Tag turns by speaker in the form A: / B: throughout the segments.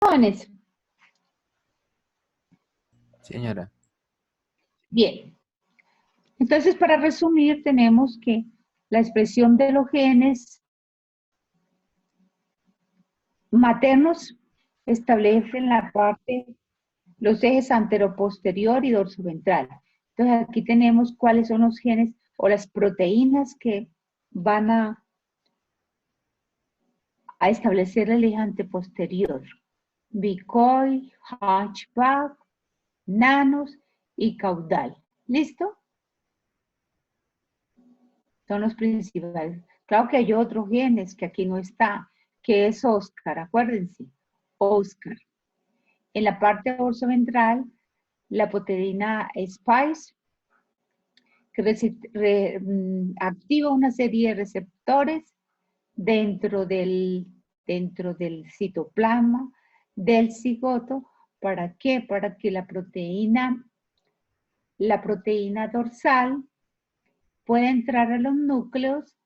A: Jóvenes.
B: Señora.
A: Bien. Entonces, para resumir, tenemos que la expresión de los genes maternos establece en la parte los ejes anteroposterior y dorsoventral. Entonces, aquí tenemos cuáles son los genes o las proteínas que van a establecer el eje anteposterior. Bicoy, hatchback, nanos y caudal. ¿Listo? Son los principales. Claro que hay otros genes que aquí no está, que es Oscar, acuérdense, Oscar. En la parte dorsoventral, la proteína Spice, que activa una serie de receptores dentro del citoplasma del cigoto. ¿Para qué? Para que la proteína dorsal pueda entrar a los núcleos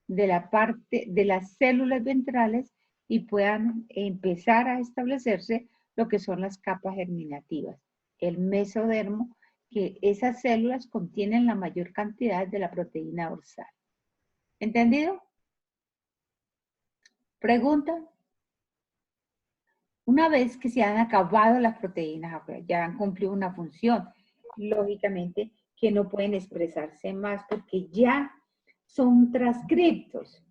A: de la parte de las células ventrales y puedan empezar a establecerse lo que son las capas germinativas, el mesodermo, que esas células contienen la mayor cantidad de la proteína dorsal. ¿Entendido? Pregunta. Una vez que se han acabado las proteínas, ya han cumplido una función, lógicamente que no pueden expresarse más porque ya son transcriptos.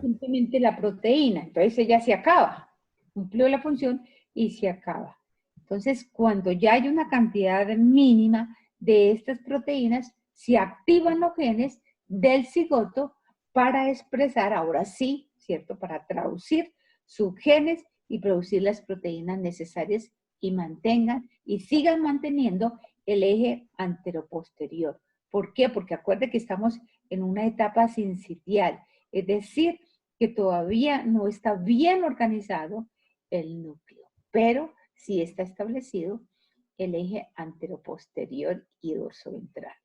A: Simplemente la proteína, entonces ella se acaba, cumplió la función y se acaba. Entonces, cuando ya hay una cantidad mínima de estas proteínas, se activan los genes del cigoto para expresar, ahora sí, ¿cierto? Para traducir sus genes y producir las proteínas necesarias y mantengan y sigan manteniendo el eje anteroposterior. ¿Por qué? Porque acuérdense que estamos en una etapa sincitial, es decir, que todavía no está bien organizado el núcleo, pero sí está establecido el eje anteroposterior y dorsoventral.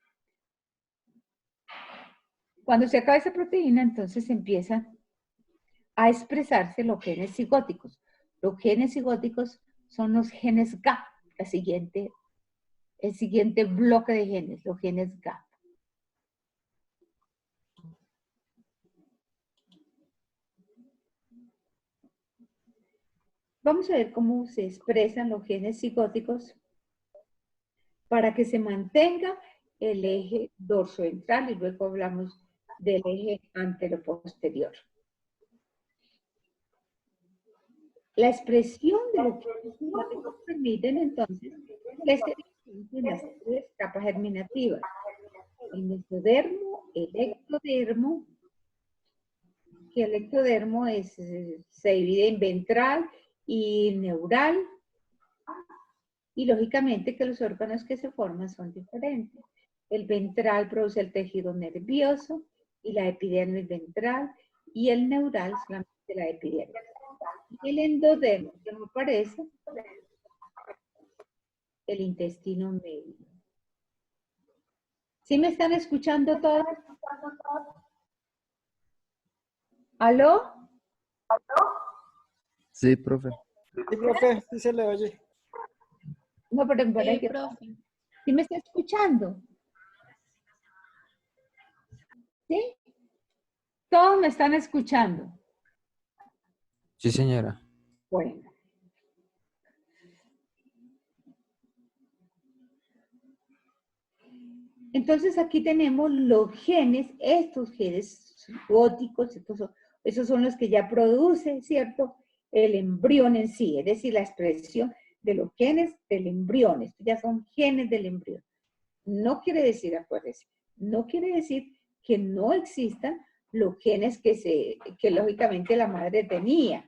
A: Cuando se acaba esa proteína, entonces empieza a expresarse los genes cigóticos. Los genes cigóticos son los genes GAP, el siguiente bloque de genes, los genes GAP. Vamos a ver cómo se expresan los genes cigóticos para que se mantenga el eje dorsoventral y luego hablamos del eje anteroposterior. La expresión de los genes cigóticos permiten entonces que se distinguen las tres capas germinativas: el mesodermo, el ectodermo, que el ectodermo se divide en ventral y neural, y lógicamente que los órganos que se forman son diferentes. El ventral produce el tejido nervioso y la epidermis ventral, y el neural solamente la epidermis. Y el endodermo, que no aparece, el intestino medio. ¿Sí me están escuchando todos? ¿Aló?
B: Sí, profe.
C: Sí, profe, sí se le oye.
A: No, pero
D: Sí, profe.
A: ¿sí me está escuchando? ¿Sí? Todos me están escuchando.
B: Sí, señora.
A: Bueno. Entonces aquí tenemos los genes, estos genes góticos, esos son los que ya produce, ¿cierto? El embrión en sí, es decir, la expresión de los genes del embrión. Estos ya son genes del embrión. No quiere decir, acuérdense, no quiere decir que no existan los genes que lógicamente la madre tenía.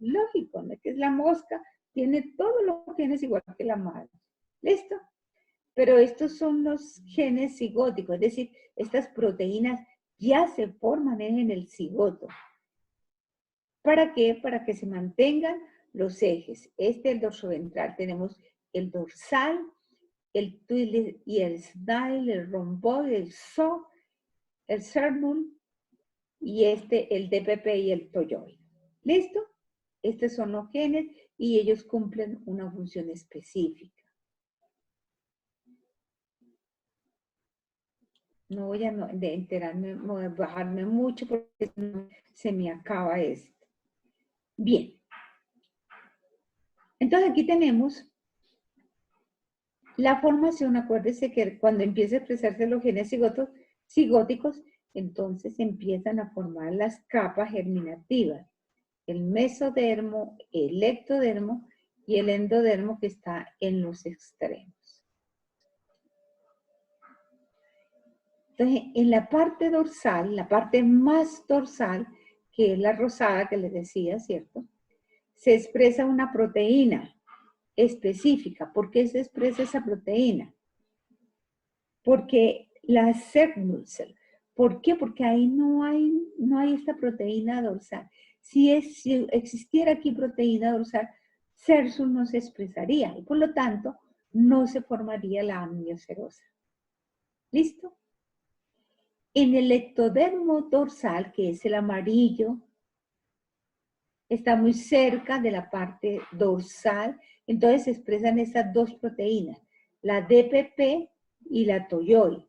A: Lógico, ¿no? Que es la mosca, tiene todos los genes igual que la madre. ¿Listo? Pero estos son los genes cigóticos, es decir, estas proteínas ya se forman en el cigoto. ¿Para qué? Para que se mantengan los ejes. Este es el dorsoventral. Tenemos el dorsal, el twist y el style, el romboide, el so, el cernul y el DPP y el toyoide. ¿Listo? Estos son los genes y ellos cumplen una función específica. No voy a enterarme, voy a bajarme mucho porque se me acaba esto. Bien. Entonces aquí tenemos la formación. Acuérdense que cuando empieza a expresarse los genes cigóticos, entonces empiezan a formar las capas germinativas. El mesodermo, el ectodermo y el endodermo que está en los extremos. Entonces, en la parte dorsal, la parte más dorsal, que es la rosada que les decía, ¿cierto? Se expresa una proteína específica. ¿Por qué se expresa esa proteína? Porque la CERNUL. ¿Por qué? Porque ahí no hay esta proteína dorsal. Si existiera aquí proteína dorsal, CERSUL no se expresaría y por lo tanto no se formaría la amniocerosa. ¿Listo? En el ectodermo dorsal, que es el amarillo, está muy cerca de la parte dorsal, entonces se expresan estas dos proteínas, la DPP y la toyoide.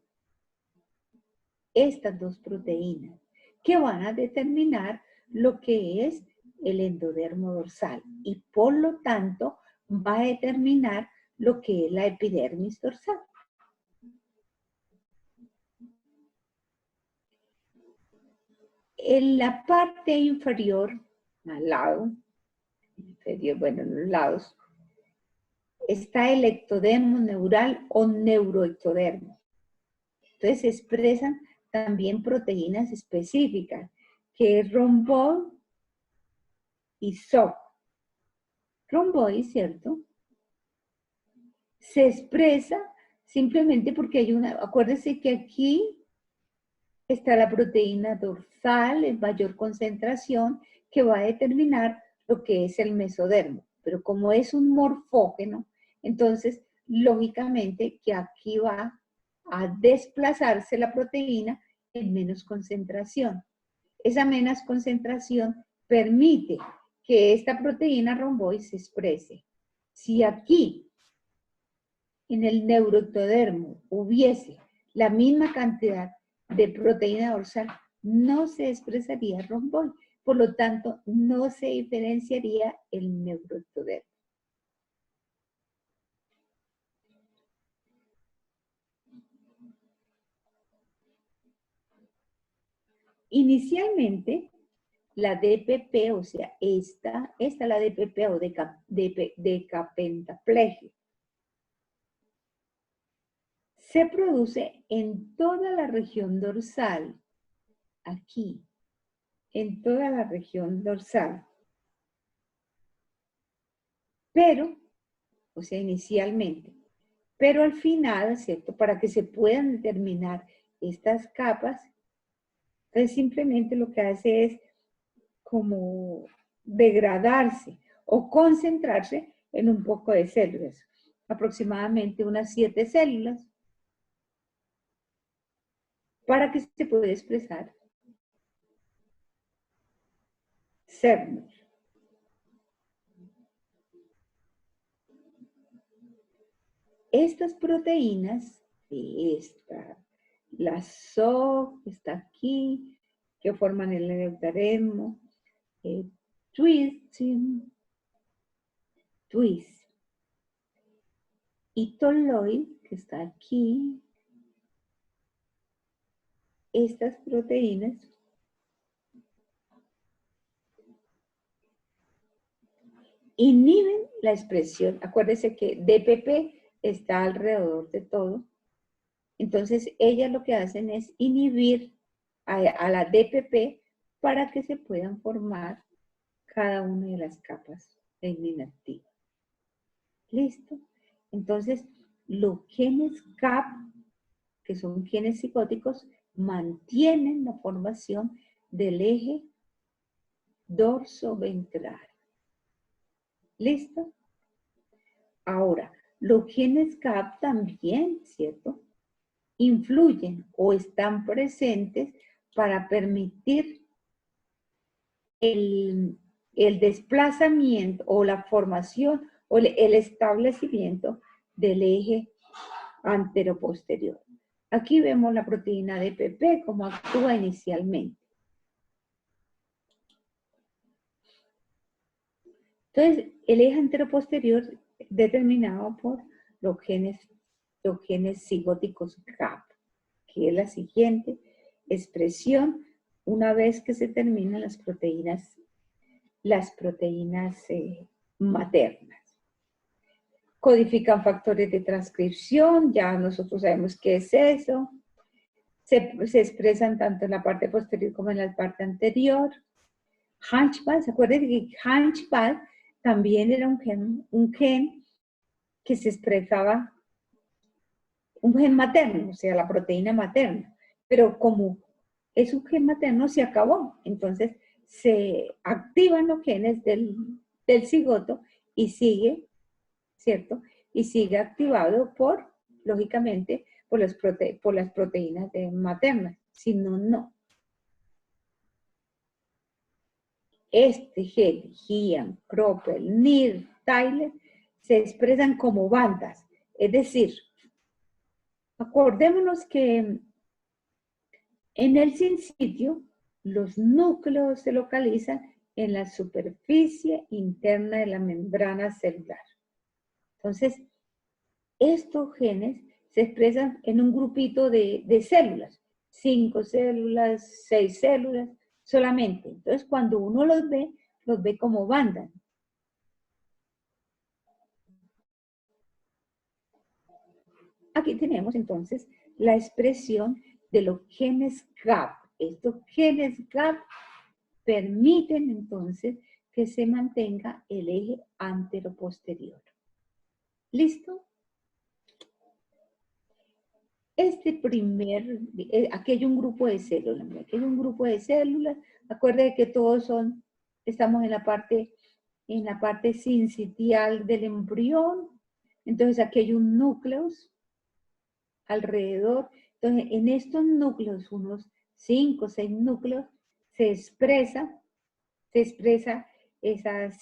A: Estas dos proteínas que van a determinar lo que es el endodermo dorsal y por lo tanto va a determinar lo que es la epidermis dorsal. En la parte inferior, al lado, inferior, bueno, en los lados, está el ectodermo neural o neuroectodermo. Entonces se expresan también proteínas específicas, que es romboid y SOC. Romboid, ¿cierto? Se expresa simplemente porque hay acuérdense que aquí está la proteína dorsal en mayor concentración que va a determinar lo que es el mesodermo. Pero como es un morfógeno, entonces lógicamente que aquí va a desplazarse la proteína en menos concentración. Esa menos concentración permite que esta proteína romboid se exprese. Si aquí en el neuroectodermo hubiese la misma cantidad de proteína dorsal, no se expresaría romboid. Por lo tanto, no se diferenciaría el neuroectodermo. Inicialmente, la DPP, o sea, esta la DPP o decapentaplegia, se produce en toda la región dorsal, aquí, en toda la región dorsal. Pero, o sea, inicialmente, pero al final, ¿cierto? Para que se puedan determinar estas capas, entonces simplemente lo que hace es como degradarse o concentrarse en un poco de células, aproximadamente unas 7 células, para que se pueda expresar CERNUL. Estas proteínas, la SOC está aquí, que forman el endodermo, twist, y toloid, que está aquí. Estas proteínas inhiben la expresión. Acuérdense que DPP está alrededor de todo. Entonces, ellas lo que hacen es inhibir a la DPP para que se puedan formar cada una de las capas inactivas. ¿Listo? Entonces, los genes CAP, que son genes psicóticos, mantienen la formación del eje dorsoventral. ¿Listo? Ahora, los genes CAP también, ¿cierto? Influyen o están presentes para permitir el desplazamiento o la formación o el establecimiento del eje anteroposterior. Aquí vemos la proteína DPP, cómo actúa inicialmente. Entonces, el eje anteroposterior determinado por los genes cigóticos GAP, que es la siguiente expresión una vez que se terminan las proteínas maternas. Codifican factores de transcripción, ya nosotros sabemos qué es eso. Se expresan tanto en la parte posterior como en la parte anterior. Hunchback, ¿se acuerdan que Hunchback también era un gen que se expresaba, un gen materno, o sea, la proteína materna, pero como es un gen materno, se acabó. Entonces, se activan los genes del cigoto y sigue, ¿cierto? Y sigue activado lógicamente, por las proteínas maternas. Si no, no. Este gen, Gian, Kroppel, Nir, Tyler, se expresan como bandas. Es decir, acordémonos que en el sinsitio, los núcleos se localizan en la superficie interna de la membrana celular. Entonces, estos genes se expresan en un grupito de células, 5 células, 6 células, solamente. Entonces, cuando uno los ve como bandas. Aquí tenemos entonces la expresión de los genes GAP. Estos genes GAP permiten entonces que se mantenga el eje anteroposterior. ¿Listo? Aquí hay un grupo de células. Aquí hay un grupo de células. Acuérdense que todos estamos en la parte sincitial del embrión. Entonces aquí hay un núcleo alrededor. Entonces en estos núcleos, unos 5 o 6 núcleos, se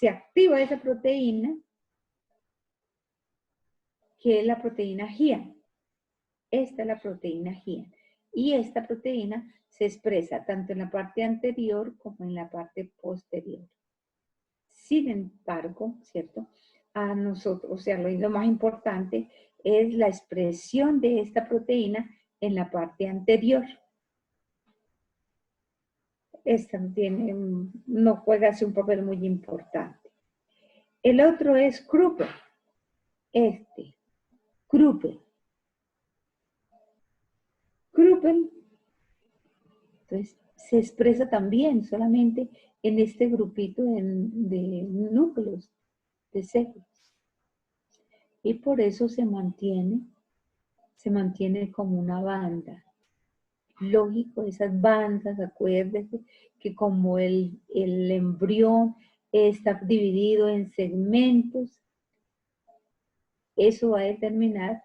A: activa esa proteína, que es la proteína GIAN. Esta es la proteína GIAN. Y esta proteína se expresa tanto en la parte anterior como en la parte posterior. Sin embargo, ¿cierto? A nosotros, o sea, lo más importante es la expresión de esta proteína en la parte anterior. Esta no juega así un papel muy importante. El otro es Kroppel. Kroppel, entonces, se expresa también solamente en este grupito de núcleos, de células. Y por eso se mantiene como una banda. Lógico, esas bandas, acuérdense que como el embrión está dividido en segmentos, eso va a determinar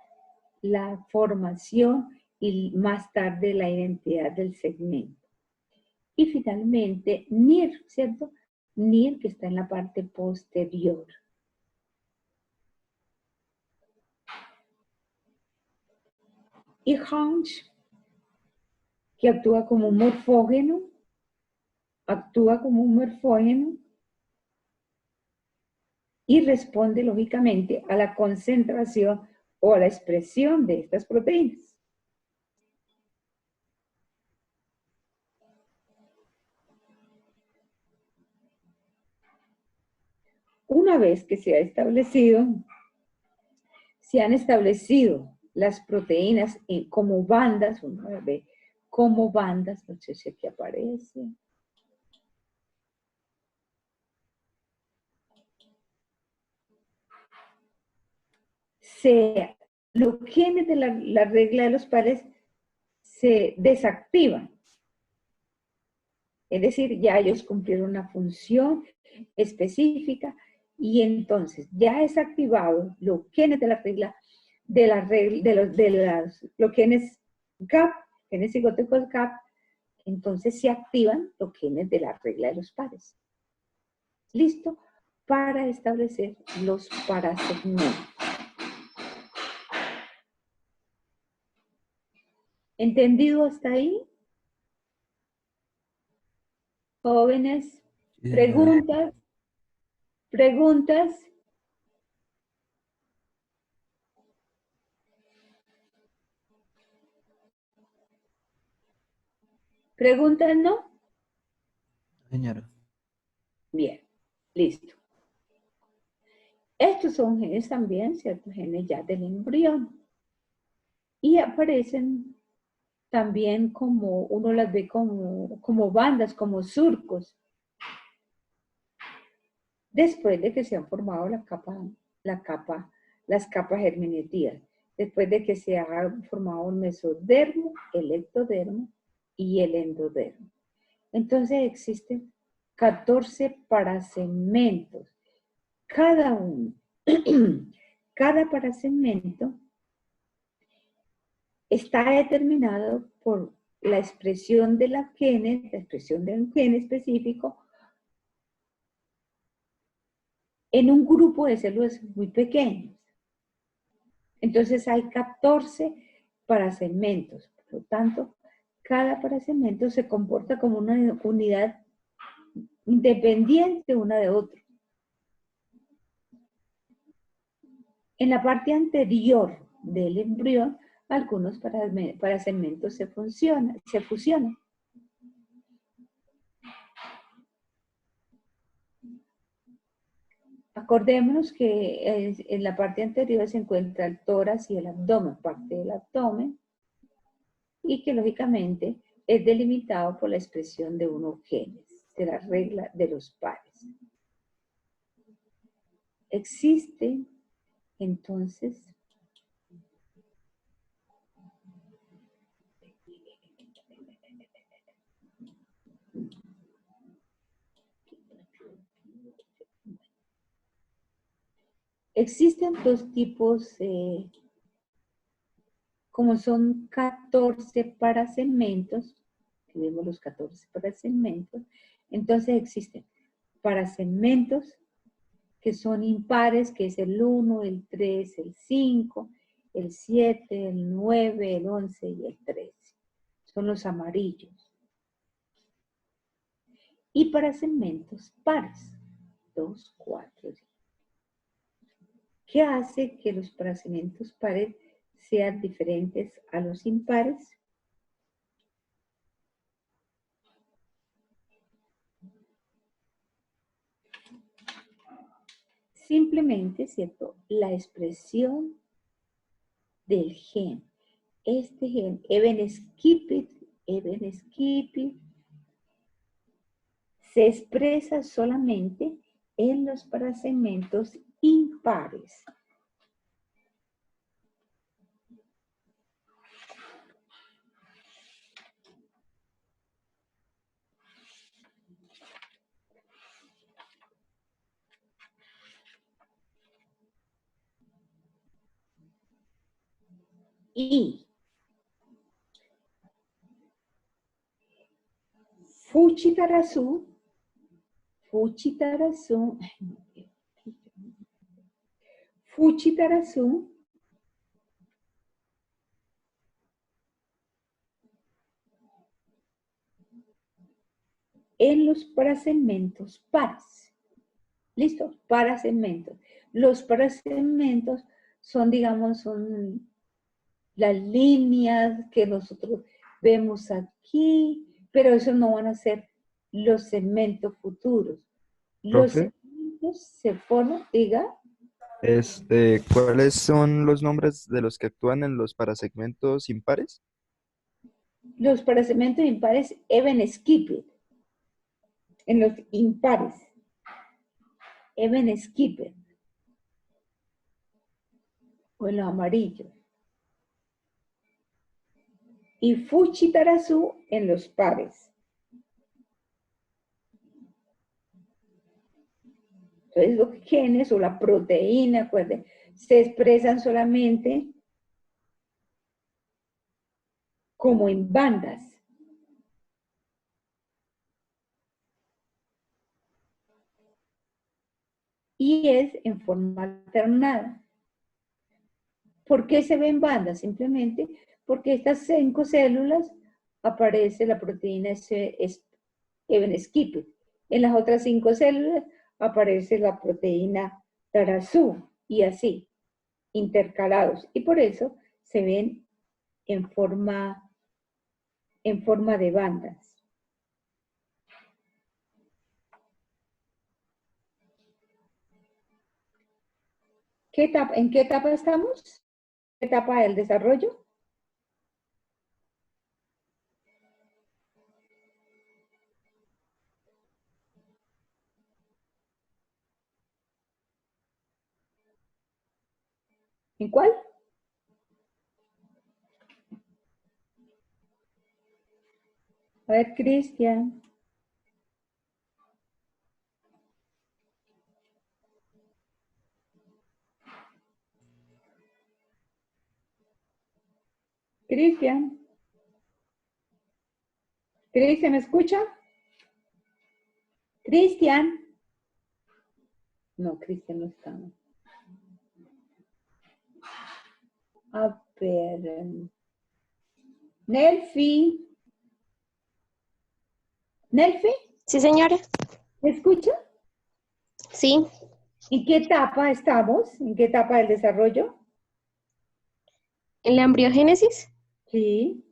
A: la formación y más tarde la identidad del segmento. Y finalmente, NIR, ¿cierto? NIR que está en la parte posterior. Y Hunch, que actúa como un morfógeno, y responde lógicamente a la concentración o a la expresión de estas proteínas. Una vez que se han establecido las proteínas como bandas, uno ve como bandas, no sé si aquí aparece. Los genes de la regla de los pares se desactivan. Es decir, ya ellos cumplieron una función específica y entonces ya es activado los genes de la regla, los genes GAP, genes cigóticos GAP, entonces se activan los genes de la regla de los pares. listo para establecer los parasegmentos. ¿Entendido hasta ahí? Jóvenes,
B: Sí, señora.
A: preguntas, preguntas. ¿Preguntas no?
B: Señora.
A: Bien, listo. Estos son genes también, ciertos genes ya del embrión. Y aparecen también como, uno las ve como bandas, como surcos. Después de que se han formado las capas germinativas. Después de que se ha formado el mesodermo, el ectodermo y el endodermo. Entonces existen 14 parasegmentos. Cada uno, cada parasegmento está determinado por la expresión de la expresión de un gen específico en un grupo de células muy pequeños. Entonces hay 14 parasegmentos. Por lo tanto, cada parasegmento se comporta como una unidad independiente una de otra. En la parte anterior del embrión, algunos parasegmentos se fusionan. Acordémonos que en la parte anterior se encuentra el tórax y el abdomen, parte del abdomen, y que lógicamente es delimitado por la expresión de unos genes, de la regla de los pares. Existe entonces existen dos tipos, como son 14 parasegmentos, que vemos los 14 parasegmentos, entonces existen parasegmentos que son impares, que es el 1, el 3, el 5, el 7, el 9, el 11 y el 13. Son los amarillos. Y parasegmentos pares, 2, 4. ¿Qué hace que los parasegmentos pares sean diferentes a los impares? Simplemente, ¿cierto? La expresión del gen. Este gen, even skip it, se expresa solamente en los parasegmentos impares. Y Fuchitarazu en los parasegmentos pares. ¿Listo? Parasegmentos. Los parasegmentos son, digamos, son las líneas que nosotros vemos aquí, pero esos no van a ser los segmentos futuros. Los
D: Profe,
A: segmentos se forman, diga,
D: ¿cuáles son los nombres de los que actúan en los parasegmentos impares?
A: los parasegmentos impares, even skip it. En los impares, even skip it. O en los amarillos. Y Fuchitarazu en los pares. Entonces los genes o la proteína, acuérdense, se expresan solamente como en bandas. y es en forma alternada. ¿Por qué se ven bandas? Simplemente porque estas 5 células aparece la proteína Even Skip. En las otras 5 células aparece la proteína Tarazu y así, intercalados. Y por eso se ven en forma de bandas. ¿En qué etapa estamos? ¿Qué etapa del desarrollo? ¿En cuál? A ver, Cristian. Cristian. Cristian, ¿me escucha? Cristian. No, Cristian no está. A ver. Nelfi. ¿Nelfi?
E: Sí, señora.
A: ¿Me escucha?
E: Sí,
A: ¿En qué etapa estamos? ¿En qué etapa del desarrollo?
E: en la embriogénesis.
A: Sí.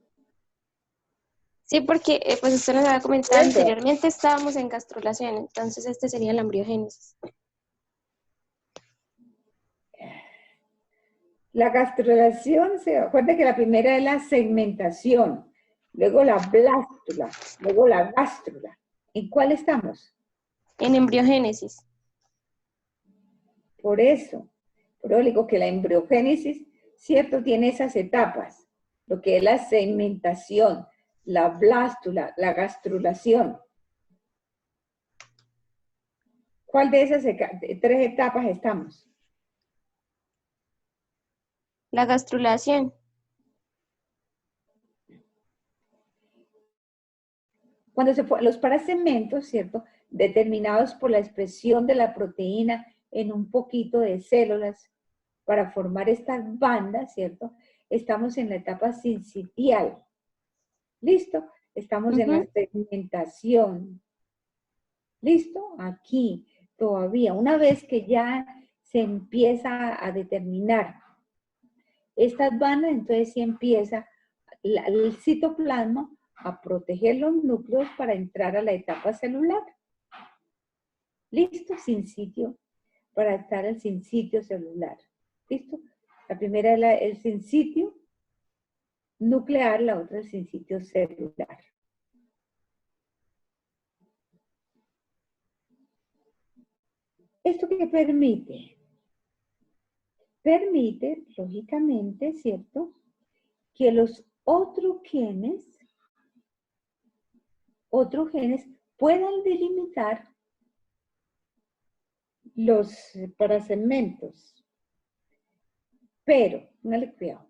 E: Sí, porque pues usted nos había comentado
A: Eso.
E: anteriormente, estábamos en gastrulación, entonces este sería la embriogénesis.
A: La gastrulación, se acuerda que la primera es la segmentación, luego la blástula, luego la gástrula. ¿En cuál estamos?
E: En embriogénesis.
A: Por eso digo que la embriogénesis, cierto, tiene esas etapas, lo que es la segmentación, la blástula, la gastrulación. ¿Cuál de esas 3 etapas estamos?
E: La gastrulación.
A: Cuando los parasegmentos, ¿cierto? Determinados por la expresión de la proteína en un poquito de células para formar estas bandas, ¿cierto? Estamos en la etapa sincitial. ¿Listo? Estamos en la segmentación. ¿Listo? Aquí todavía. Una vez que ya se empieza a determinar estas bandas, entonces sí empieza el citoplasma a proteger los núcleos para entrar a la etapa celular. ¿Listo? Sin sitio, para estar el sin sitio celular. ¿Listo? La primera es el sin sitio nuclear, la otra el sin sitio celular. ¿Esto qué permite? Permite, lógicamente, ¿cierto?, que los otros genes puedan delimitar los parasegmentos. Pero, póngale cuidado,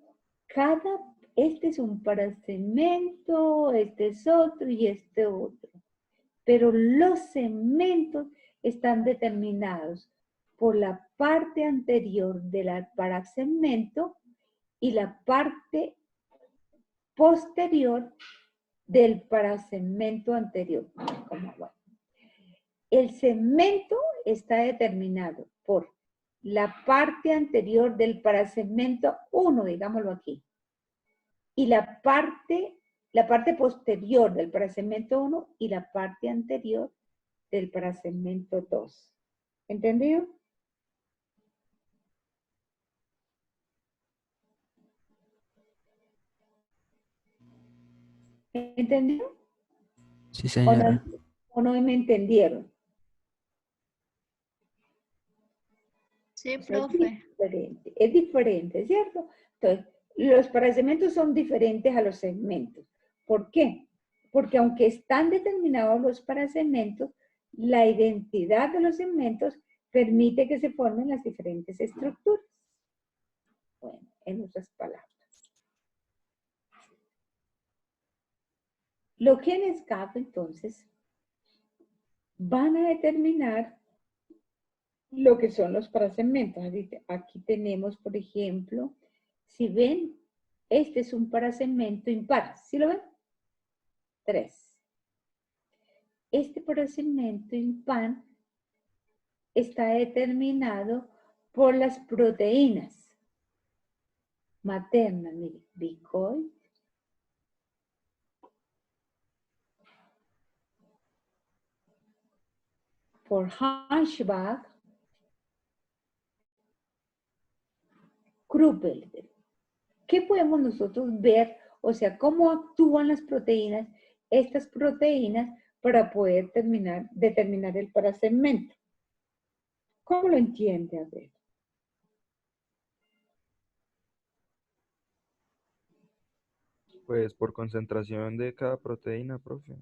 A: este es un parasegmento, este es otro y este otro. Pero los segmentos están determinados por la parte anterior del parasegmento y la parte posterior del parasegmento anterior. El segmento está determinado por la parte anterior del parasegmento 1, digámoslo aquí, y la parte posterior del parasegmento 1 y la parte anterior del parasegmento 2. ¿Entendido? ¿Entendido?
B: Sí, señora.
A: ¿O no me entendieron?
F: Sí, profe.
A: Es diferente, ¿cierto? Entonces, los parasegmentos son diferentes a los segmentos. ¿Por qué? Porque aunque están determinados los parasegmentos, la identidad de los segmentos permite que se formen las diferentes estructuras. Bueno, en otras palabras. Los genes GAP, entonces, van a determinar lo que son los parasegmentos. Aquí tenemos, por ejemplo, si ven, este es un parasegmento impar. ¿Sí lo ven? 3. Este parasegmento impar está determinado por las proteínas maternas. Mire, bicoid, por Hunchback, Krupelberg. ¿Qué podemos nosotros ver? O sea, ¿cómo actúan las proteínas, estas proteínas, para poder determinar el parasegmento? ¿Cómo lo entiende? A ver.
D: Pues por concentración de cada proteína, profe, en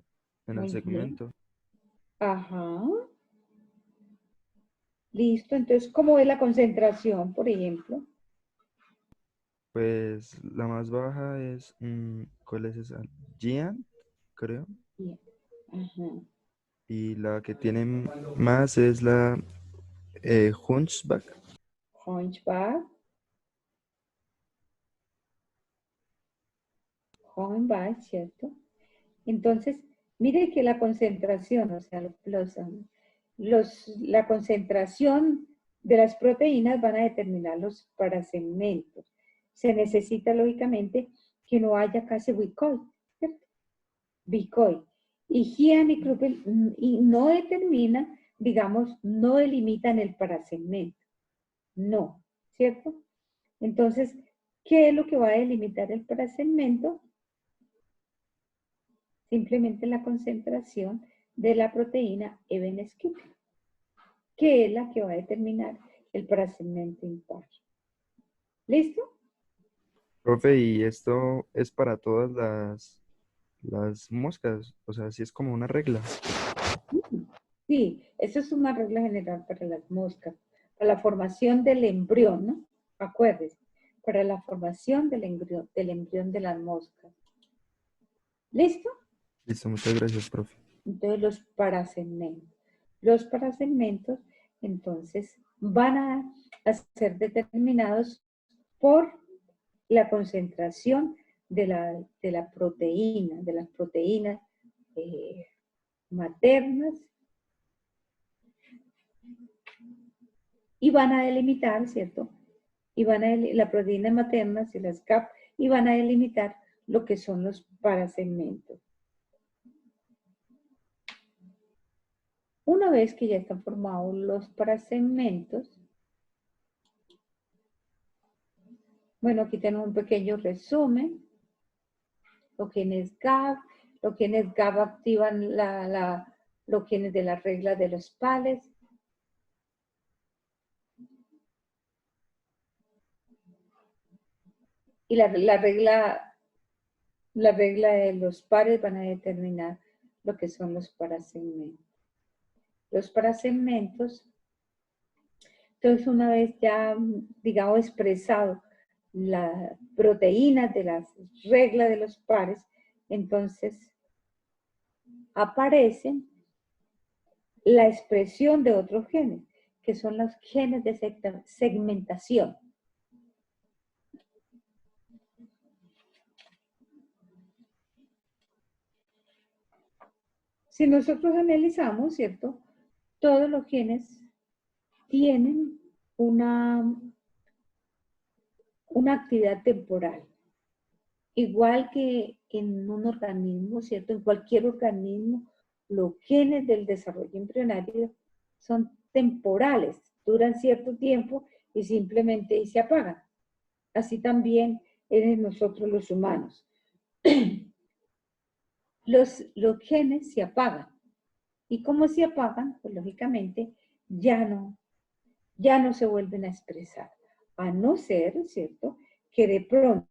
D: el
A: Muy bien.
D: segmento.
A: Ajá. Listo. Entonces, ¿cómo es la concentración, por ejemplo?
D: Pues la más baja es, ¿cuál es esa? Gian, creo.
A: Bien. Ajá.
D: Y la que tiene más es la Hunchback.
A: Hunchback. Hunchback, ¿cierto? Entonces, mire que la concentración, o sea, la concentración de las proteínas van a determinar los parasegmentos. Se necesita, lógicamente, que no haya casi bicoid, ¿cierto? Bicoid. Y Gian y Kruppel no determinan, digamos, no delimitan el parasegmento. No, ¿cierto? Entonces, ¿qué es lo que va a delimitar el parasegmento? Simplemente la concentración de la proteína Eben Skipper, que es la que va a determinar el parasegmento impar. ¿Listo?
D: Profe, y esto es para todas las moscas, o sea, sí es como una regla.
A: Sí, eso es una regla general para las moscas, para la formación del embrión, ¿no? Acuérdense, para la formación del embrión de las moscas. ¿Listo?
D: Listo, muchas gracias, profe.
A: Entonces los parasegmentos. Los parasegmentos, entonces, van a ser determinados por la concentración de la proteína, de las proteínas maternas, y van a delimitar, ¿cierto? Y van a las proteínas maternas y las CAP, y van a delimitar lo que son los parasegmentos. Una vez que ya están formados los parasegmentos, bueno, aquí tenemos un pequeño resumen. Los genes GAB, los genes GAB activan los genes de la regla de los pares. Y la regla de los pares van a determinar lo que son los parasegmentos. Los parasegmentos, entonces una vez ya, digamos, expresado la proteína de las reglas de los pares, entonces aparecen la expresión de otros genes, que son los genes de segmentación. Si nosotros analizamos, ¿cierto? Todos los genes tienen una actividad temporal. Igual que en un organismo, ¿cierto? En cualquier organismo, los genes del desarrollo embrionario son temporales, duran cierto tiempo y simplemente se apagan. Así también en nosotros los humanos. Los genes se apagan. Y como se apagan, pues lógicamente ya no se vuelven a expresar. A no ser, ¿cierto?, que de pronto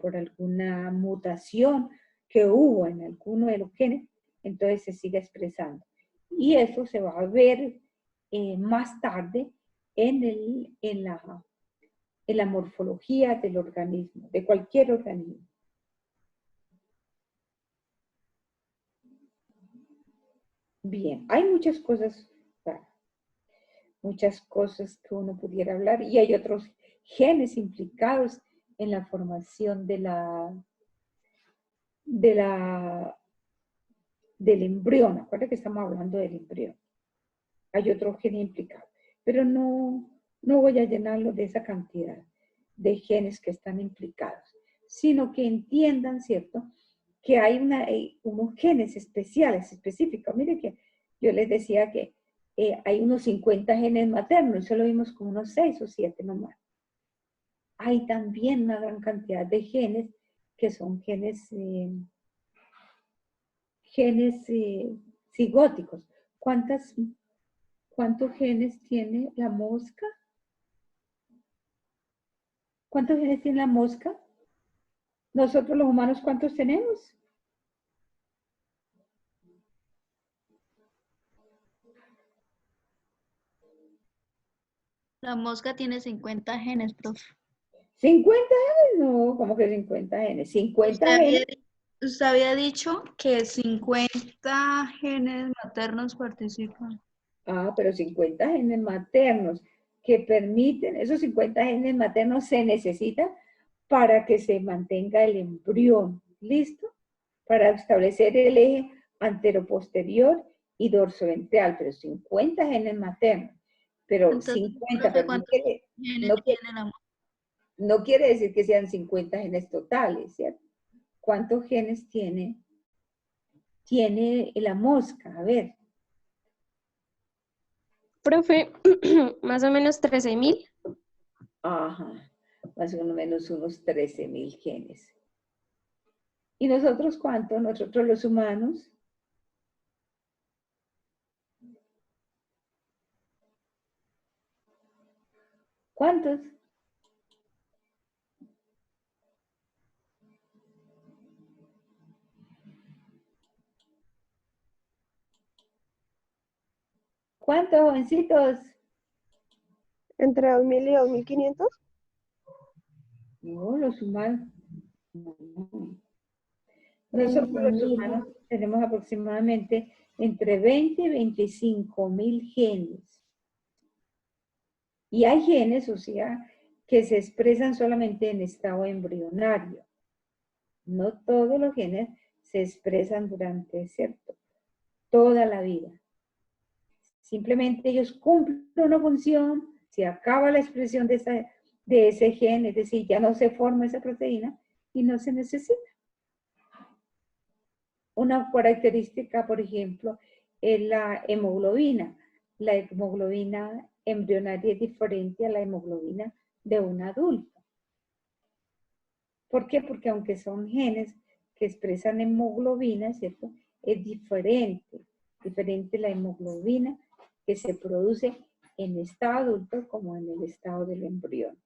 A: por alguna mutación que hubo en alguno de los genes, entonces se siga expresando. Y eso se va a ver más tarde en la morfología del organismo, de cualquier organismo. Bien, hay muchas cosas. muchas cosas que uno pudiera hablar, y hay otros genes implicados en la formación del embrión. Acuérdense que estamos hablando del embrión. Hay otro gen implicado, pero no voy a llenarlo de esa cantidad de genes que están implicados, sino que entiendan, ¿cierto?, que hay unos genes especiales, específicos. Mire que yo les decía que hay unos 50 genes maternos, y solo vimos como unos 6 o 7 nomás. Hay también una gran cantidad de genes que son genes cigóticos. ¿Cuántos genes tiene la mosca? ¿Cuántos genes tiene la mosca? Nosotros los humanos, ¿cuántos tenemos?
F: La mosca tiene 50 genes, profe.
A: ¿50 genes? No, ¿cómo que 50 genes? 50 genes.
F: Usted había dicho que 50 genes maternos participan.
A: Ah, pero 50 genes maternos que permiten, esos 50 genes maternos se necesitan para que se mantenga el embrión, ¿listo? Para establecer el eje anteroposterior y dorsoventral, pero 50 genes maternos, pero
F: Entonces,
A: 50,
F: profe,
A: pero
F: ¿cuántos genes tiene la mosca?
A: no quiere decir que sean 50 genes totales, ¿cierto? ¿Cuántos genes tiene la mosca? A ver.
E: Profe, más o menos 13.000.
A: Ajá, más o menos unos 13.000 genes. ¿Y nosotros cuántos? Nosotros los humanos. ¿Cuántos? ¿Cuántos, jovencitos?
G: Entre 2.000 y 2.500.
A: No, los humanos. Nosotros los humanos tenemos aproximadamente entre 20 y 25.000 genes. Y hay genes, o sea, que se expresan solamente en estado embrionario. No todos los genes se expresan durante, ¿cierto?, toda la vida. Simplemente ellos cumplen una función, se acaba la expresión de ese gen, es decir, ya no se forma esa proteína y no se necesita. Una característica, por ejemplo, es la hemoglobina. La hemoglobina embrionaria es diferente a la hemoglobina de un adulto. ¿Por qué? Porque aunque son genes que expresan hemoglobina, ¿cierto?, es diferente la hemoglobina que se produce en estado adulto como en el estado del embrión.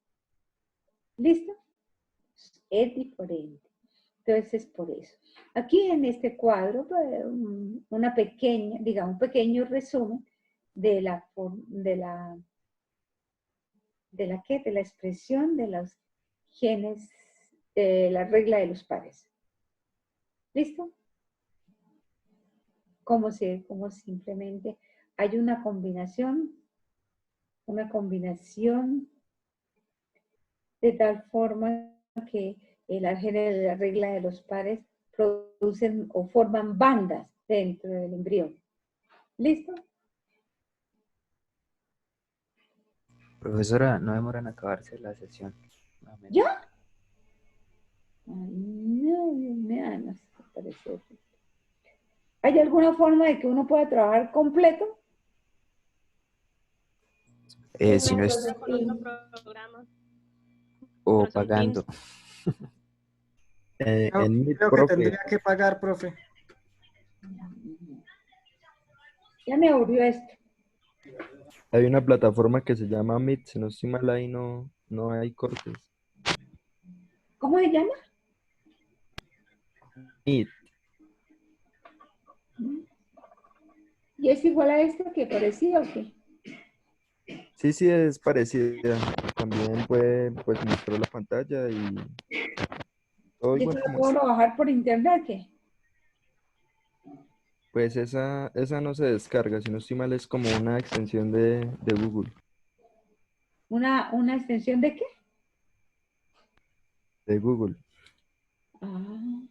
A: ¿Listo? Es diferente. Entonces, por eso. Aquí en este cuadro, un pequeño resumen de la expresión de los genes, de la regla de los pares. ¿Listo? Como simplemente hay una combinación de tal forma que el genes de la regla de los pares producen o forman bandas dentro del embrión. ¿Listo?
B: Profesora, no demoran en acabarse la sesión.
A: ¿Ya? Ay, no, Dios mío, además, me parece. ¿Hay alguna forma de que uno pueda trabajar completo?
B: Si no es o pagando.
D: En mi
C: Creo que
D: profe,
C: tendría que pagar, profe.
A: Ya me aburrió esto.
D: hay una plataforma que se llama Meet, si no estoy mal ahí no hay cortes.
A: ¿Cómo se llama?
D: Meet,
A: ¿Y es igual a esto que parecía o qué?
D: sí es parecida. También puede pues mostrar la pantalla y todo
A: ¿Y
D: igual
A: eso lo
D: como
A: puedo
D: es.
A: bajar por internet qué?
D: Pues esa no se descarga, si no estoy mal, es como una extensión de Google.
A: ¿Una extensión de qué?
D: De Google.
A: Ah,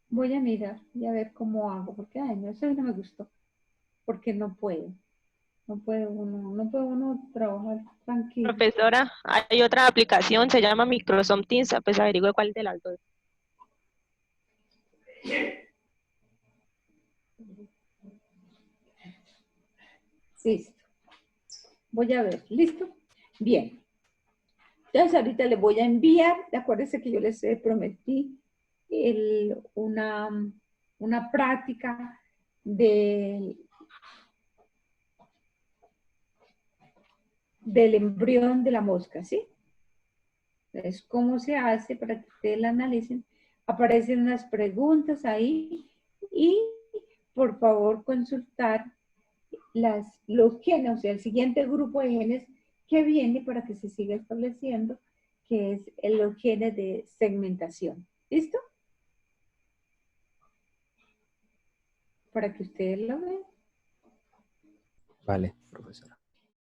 A: voy a mirar y a ver cómo hago, porque ay, no, eso no me gustó, porque no puedo. No puede uno trabajar tranquilo.
E: Profesora, hay otra aplicación, se llama Microsoft Teams, pues averigüe cuál de las dos.
A: Listo. Voy a ver. ¿Listo? Bien. Entonces ahorita le voy a enviar, acuérdense que yo les prometí una práctica del embrión de la mosca, ¿sí? Entonces, ¿cómo se hace para que ustedes la analicen? Aparecen unas preguntas ahí y por favor consultar los genes, o sea, el siguiente grupo de genes que viene para que se siga estableciendo, que es los genes de segmentación. ¿Listo? Para que ustedes lo vean.
B: Vale, profesora.